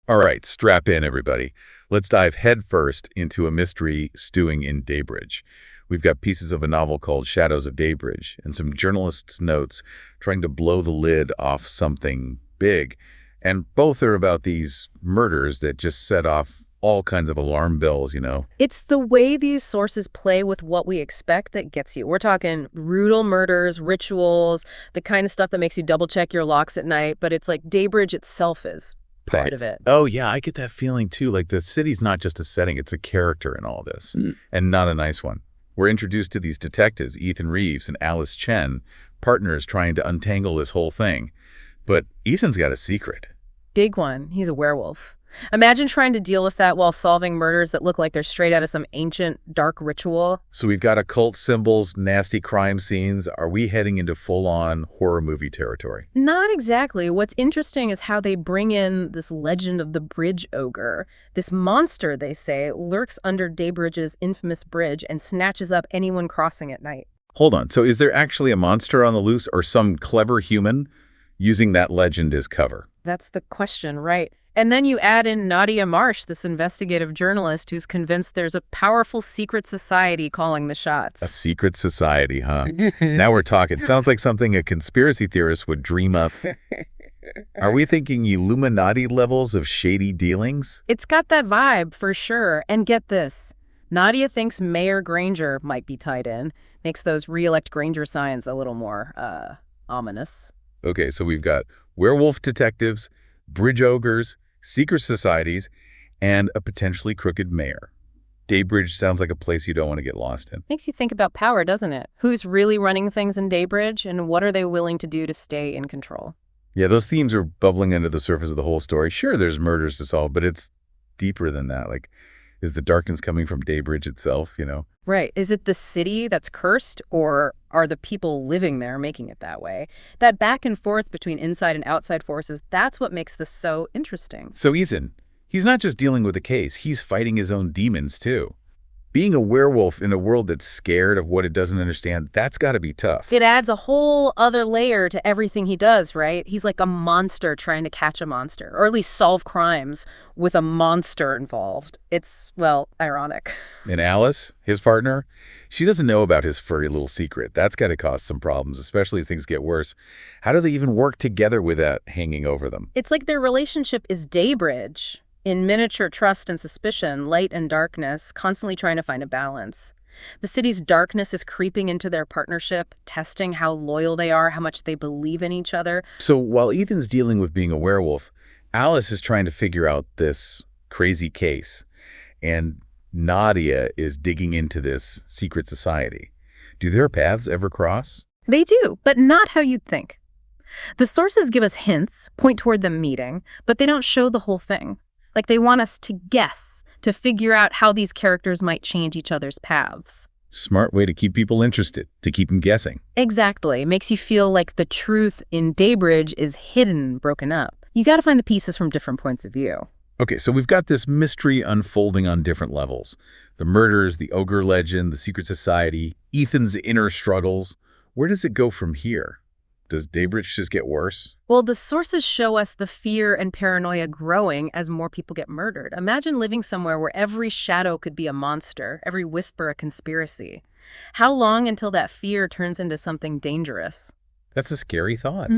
All right, strap in, everybody. Let's dive headfirst into a mystery stewing in Daybridge. We've got pieces of a novel called Shadows of Daybridge and some journalists' notes trying to blow the lid off something big. And both are about these murders that just set off all kinds of alarm bells. It's the way these sources play with what we expect that gets you. We're talking brutal murders, rituals, the kind of stuff that makes you double-check your locks at night, but it's like Daybridge itself is part of it. Oh, yeah, I get that feeling, too. Like the city's not just a setting, it's a character in all this, and not a nice one. We're introduced to these detectives, Ethan Reeves and Alice Chen, partners trying to untangle this whole thing. But Ethan's got a secret. Big one. He's a werewolf. Imagine trying to deal with that while solving murders that look like they're straight out of some ancient, dark ritual. So we've got occult symbols, nasty crime scenes. Are we heading into full-on horror movie territory? Not exactly. What's interesting is how they bring in this legend of the bridge ogre. This monster, they say, lurks under Daybridge's infamous bridge and snatches up anyone crossing at night. Hold on. So is there actually a monster on the loose or some clever human using that legend as cover? That's the question, right? And then you add in Nadia Marsh, this investigative journalist who's convinced there's a powerful secret society calling the shots. A secret society, huh? Now we're talking. Sounds like something a conspiracy theorist would dream up. Are we thinking Illuminati levels of shady dealings? It's got that vibe, for sure. And get this. Nadia thinks Mayor Granger might be tied in. Makes those re-elect Granger signs a little more, ominous. Okay, so we've got werewolf detectives, bridge ogres, secret societies, and a potentially crooked mayor. Daybridge sounds like a place you don't want to get lost in. Makes you think about power, doesn't it? Who's really running things in Daybridge, and what are they willing to do to stay in control? Yeah, those themes are bubbling under the surface of the whole story. Sure, there's murders to solve, but it's deeper than that. Like, is the darkness coming from Daybridge itself? Right. Is it the city that's cursed, or are the people living there making it that way? That back and forth between inside and outside forces, that's what makes this so interesting. So Ethan, he's not just dealing with a case, he's fighting his own demons too. Being a werewolf in a world that's scared of what it doesn't understand, that's got to be tough. It adds a whole other layer to everything he does, right? He's like a monster trying to catch a monster, or at least solve crimes with a monster involved. It's, well, ironic. And Alice, his partner, she doesn't know about his furry little secret. That's got to cause some problems, especially if things get worse. How do they even work together with that hanging over them? It's like their relationship is Daybridge. In miniature trust and suspicion, light and darkness, constantly trying to find a balance. The city's darkness is creeping into their partnership, testing how loyal they are, how much they believe in each other. So while Ethan's dealing with being a werewolf, Alice is trying to figure out this crazy case, and Nadia is digging into this secret society. Do their paths ever cross? They do, but not how you'd think. The sources give us hints, point toward them meeting, but they don't show the whole thing. Like they want us to guess, to figure out how these characters might change each other's paths. Smart way to keep people interested, to keep them guessing. Exactly. It makes you feel like the truth in Daybridge is hidden, broken up. You got to find the pieces from different points of view. Okay, so we've got this mystery unfolding on different levels. The murders, the ogre legend, the secret society, Ethan's inner struggles. Where does it go from here? Does Daybridge just get worse? Well, the sources show us the fear and paranoia growing as more people get murdered. Imagine living somewhere where every shadow could be a monster, every whisper a conspiracy. How long until that fear turns into something dangerous? That's a scary thought.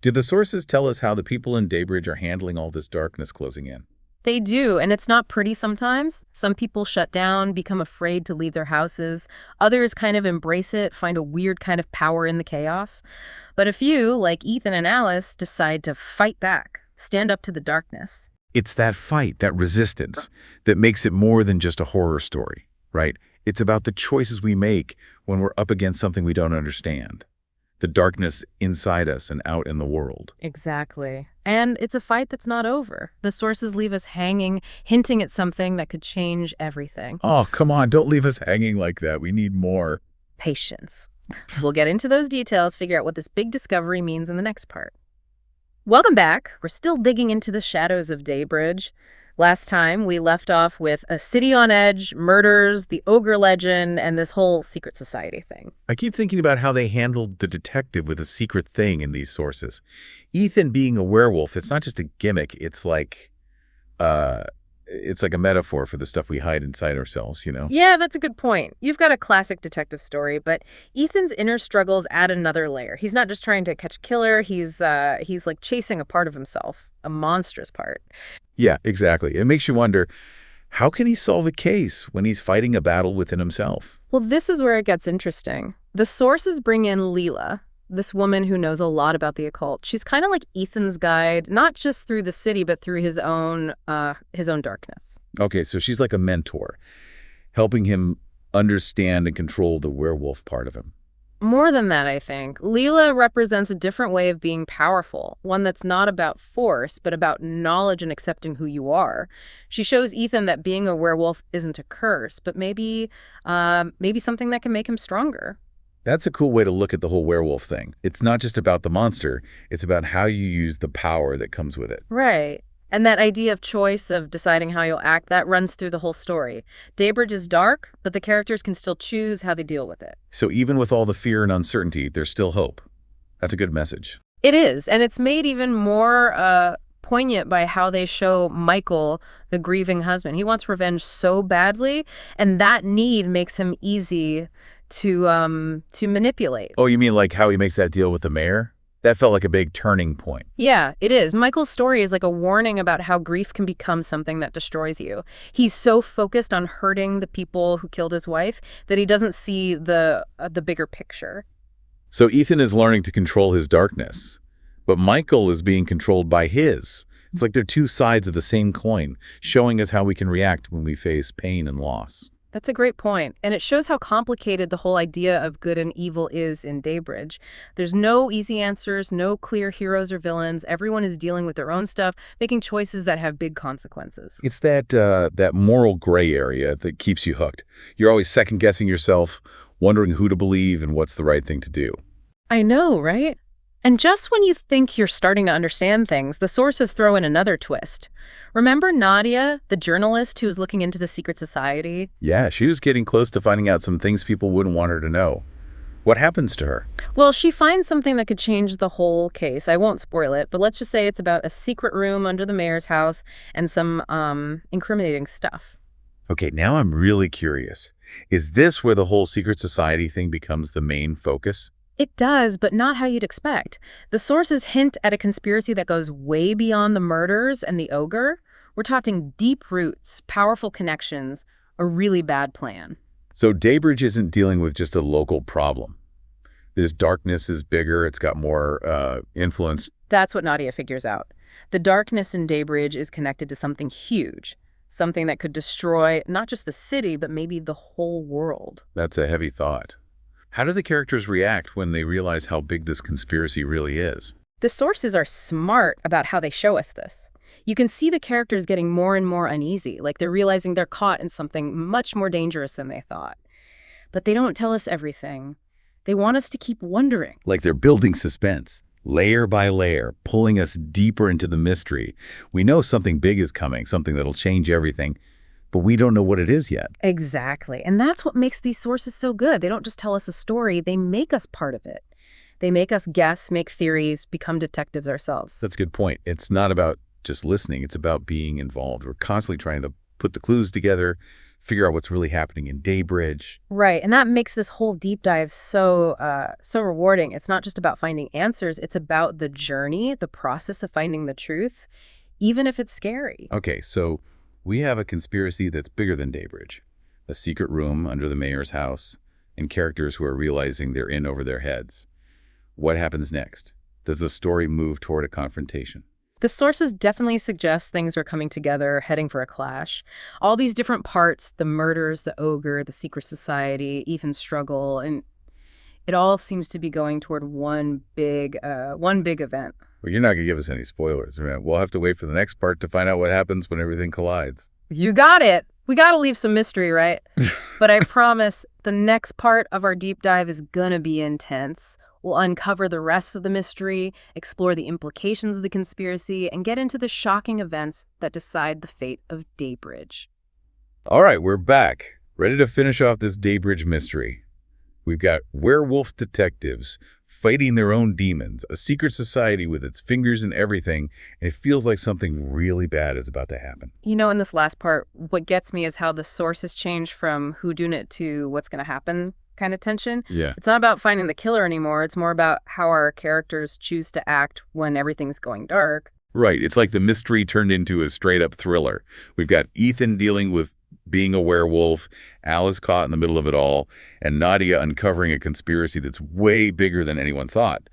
Do the sources tell us how the people in Daybridge are handling all this darkness closing in? They do, and it's not pretty sometimes. Some people shut down, become afraid to leave their houses. Others kind of embrace it, find a weird kind of power in the chaos. But a few, like Ethan and Alice, decide to fight back, stand up to the darkness. It's that fight, that resistance, that makes it more than just a horror story, right? It's about the choices we make when we're up against something we don't understand. The darkness inside us and out in the world. Exactly. And it's a fight that's not over. The sources leave us hanging, hinting at something that could change everything. Oh, come on, don't leave us hanging like that. We need more. Patience. We'll get into those details, figure out what this big discovery means in the next part. Welcome back. We're still digging into the shadows of Daybridge. Last time, we left off with a city on edge, murders, the ogre legend, and this whole secret society thing. I keep thinking about how they handled the detective with a secret thing in these sources. Ethan being a werewolf, it's not just a gimmick, it's like It's like a metaphor for the stuff we hide inside ourselves, you know? Yeah, that's a good point. You've got a classic detective story, but Ethan's inner struggles add another layer. He's not just trying to catch a killer, he's like chasing a part of himself, a monstrous part. Yeah, exactly. It makes you wonder, how can he solve a case when he's fighting a battle within himself? Well, this is where it gets interesting. The sources bring in Leela, this woman who knows a lot about the occult. She's kind of like Ethan's guide, not just through the city, but through his own darkness. Okay, so she's like a mentor, helping him understand and control the werewolf part of him. More than that, I think. Leela represents a different way of being powerful, one that's not about force, but about knowledge and accepting who you are. She shows Ethan that being a werewolf isn't a curse, but maybe something that can make him stronger. That's a cool way to look at the whole werewolf thing. It's not just about the monster, it's about how you use the power that comes with it. Right. And that idea of choice, of deciding how you'll act, that runs through the whole story. Daybridge is dark, but the characters can still choose how they deal with it. So even with all the fear and uncertainty, there's still hope. That's a good message. It is, and it's made even more poignant by how they show Michael, the grieving husband. He wants revenge so badly, and that need makes him easy to manipulate. Oh, you mean like how he makes that deal with the mayor? That felt like a big turning point. Yeah, it is. Michael's story is like a warning about how grief can become something that destroys you. He's so focused on hurting the people who killed his wife that he doesn't see the bigger picture. So Ethan is learning to control his darkness, but Michael is being controlled by his. It's like they're two sides of the same coin, showing us how we can react when we face pain and loss. That's a great point, and it shows how complicated the whole idea of good and evil is in Daybridge. There's no easy answers, no clear heroes or villains. Everyone is dealing with their own stuff, making choices that have big consequences. It's that moral gray area that keeps you hooked. You're always second-guessing yourself, wondering who to believe and what's the right thing to do. I know, right? And just when you think you're starting to understand things, the sources throw in another twist. Remember Nadia, the journalist who was looking into the secret society? Yeah, she was getting close to finding out some things people wouldn't want her to know. What happens to her? Well, she finds something that could change the whole case. I won't spoil it, but let's just say it's about a secret room under the mayor's house and some incriminating stuff. Okay, now I'm really curious. Is this where the whole secret society thing becomes the main focus? It does, but not how you'd expect. The sources hint at a conspiracy that goes way beyond the murders and the ogre. We're talking deep roots, powerful connections, a really bad plan. So Daybridge isn't dealing with just a local problem. This darkness is bigger, it's got more influence. That's what Nadia figures out. The darkness in Daybridge is connected to something huge, something that could destroy not just the city, but maybe the whole world. That's a heavy thought. How do the characters react when they realize how big this conspiracy really is? The sources are smart about how they show us this. You can see the characters getting more and more uneasy, like they're realizing they're caught in something much more dangerous than they thought. But they don't tell us everything. They want us to keep wondering. Like they're building suspense, layer by layer, pulling us deeper into the mystery. We know something big is coming, something that'll change everything, but we don't know what it is yet. Exactly. And that's what makes these sources so good. They don't just tell us a story, they make us part of it. They make us guess, make theories, become detectives ourselves. That's a good point. It's not about just listening. It's about being involved. We're constantly trying to put the clues together, figure out what's really happening in Daybridge. Right. And that makes this whole deep dive so rewarding. It's not just about finding answers. It's about the journey, the process of finding the truth, even if it's scary. Okay, so we have a conspiracy that's bigger than Daybridge. A secret room under the mayor's house and characters who are realizing they're in over their heads. What happens next? Does the story move toward a confrontation? The sources definitely suggest things are coming together, heading for a clash. All these different parts, the murders, the ogre, the secret society, Ethan's struggle, and it all seems to be going toward one big event. Well, you're not going to give us any spoilers, right? We'll have to wait for the next part to find out what happens when everything collides. You got it. We got to leave some mystery, right? But I promise the next part of our deep dive is gonna be intense. We'll uncover the rest of the mystery, explore the implications of the conspiracy, and get into the shocking events that decide the fate of Daybridge. All right, we're back, ready to finish off this Daybridge mystery. We've got werewolf detectives fighting their own demons, a secret society with its fingers in everything, and it feels like something really bad is about to happen. You know, in this last part, what gets me is how the source has changed from whodunit to what's going to happen kind of tension. Yeah. It's not about finding the killer anymore. It's more about how our characters choose to act when everything's going dark. Right. It's like the mystery turned into a straight-up thriller. We've got Ethan dealing with being a werewolf, Alice caught in the middle of it all, and Nadia uncovering a conspiracy that's way bigger than anyone thought.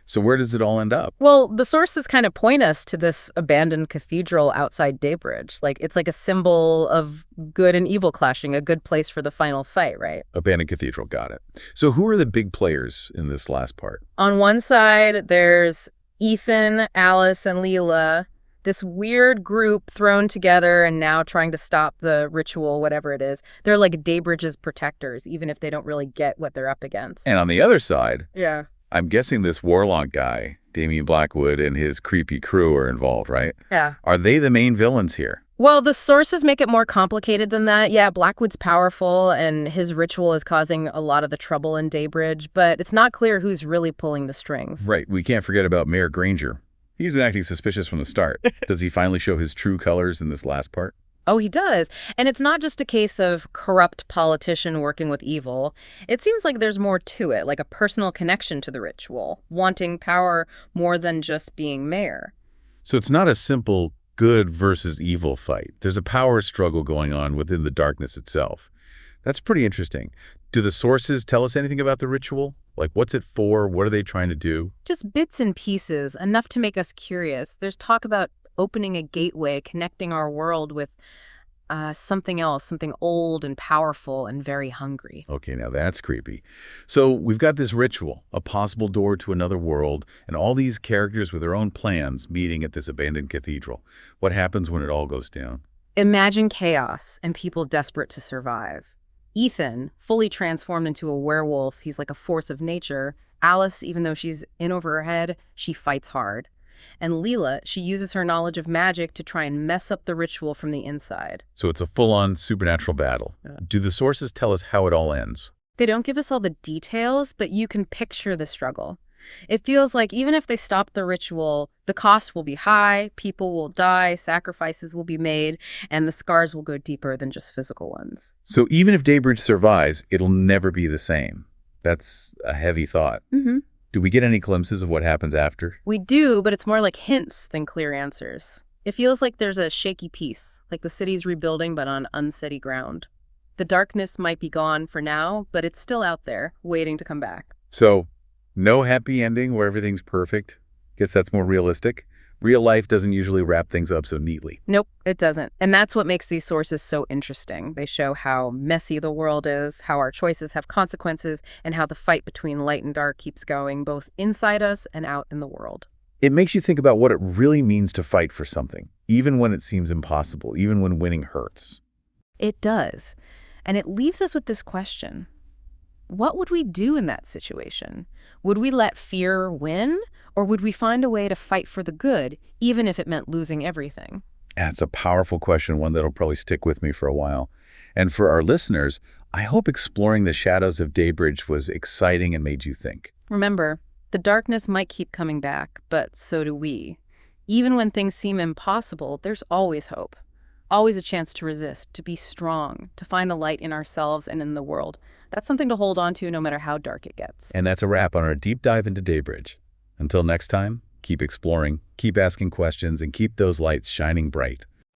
So where does it all end up? Well, the sources kind of point us to this abandoned cathedral outside Daybridge. It's like a symbol of good and evil clashing, a good place for the final fight, right? Abandoned Cathedral, got it. So who are the big players in this last part? On one side, there's Ethan, Alice, and Leela, this weird group thrown together and now trying to stop the ritual, whatever it is. They're like Daybridge's protectors, even if they don't really get what they're up against. And on the other side, Yeah. I'm guessing this warlock guy, Damien Blackwood, and his creepy crew are involved, right? Yeah. Are they the main villains here? Well, the sources make it more complicated than that. Yeah, Blackwood's powerful, and his ritual is causing a lot of the trouble in Daybridge, but it's not clear who's really pulling the strings. Right. We can't forget about Mayor Granger. He's been acting suspicious from the start. Does he finally show his true colors in this last part? Oh, he does. And it's not just a case of corrupt politician working with evil. It seems like there's more to it, like a personal connection to the ritual, wanting power more than just being mayor. So it's not a simple good versus evil fight. There's a power struggle going on within the darkness itself. That's pretty interesting. Do the sources tell us anything about the ritual? Like, what's it for? What are they trying to do? Just bits and pieces, enough to make us curious. There's talk about opening a gateway, connecting our world with something else, something old and powerful and very hungry. Okay, now that's creepy. So we've got this ritual, a possible door to another world, and all these characters with their own plans meeting at this abandoned cathedral. What happens when it all goes down? Imagine chaos and people desperate to survive. Ethan, fully transformed into a werewolf, he's like a force of nature. Alice, even though she's in over her head, she fights hard. And Leela, she uses her knowledge of magic to try and mess up the ritual from the inside. So it's a full-on supernatural battle. Yeah. Do the sources tell us how it all ends? They don't give us all the details, but you can picture the struggle. It feels like even if they stop the ritual, the cost will be high, people will die, sacrifices will be made, and the scars will go deeper than just physical ones. So even if Daybridge survives, it'll never be the same. That's a heavy thought. Mm-hmm. Do we get any glimpses of what happens after? We do, but it's more like hints than clear answers. It feels like there's a shaky piece, like the city's rebuilding but on unsteady ground. The darkness might be gone for now, but it's still out there, waiting to come back. So, no happy ending where everything's perfect? Guess that's more realistic. Real life doesn't usually wrap things up so neatly. Nope, it doesn't. And that's what makes these sources so interesting. They show how messy the world is, how our choices have consequences, and how the fight between light and dark keeps going, both inside us and out in the world. It makes you think about what it really means to fight for something, even when it seems impossible, even when winning hurts. It does. And it leaves us with this question. What would we do in that situation? Would we let fear win? Or would we find a way to fight for the good, even if it meant losing everything? That's a powerful question, one that'll probably stick with me for a while. And for our listeners, I hope exploring the shadows of Daybridge was exciting and made you think. Remember, the darkness might keep coming back, but so do we. Even when things seem impossible, there's always hope. Always a chance to resist, to be strong, to find the light in ourselves and in the world. That's something to hold on to no matter how dark it gets. And that's a wrap on our deep dive into Daybridge. Until next time, keep exploring, keep asking questions, and keep those lights shining bright.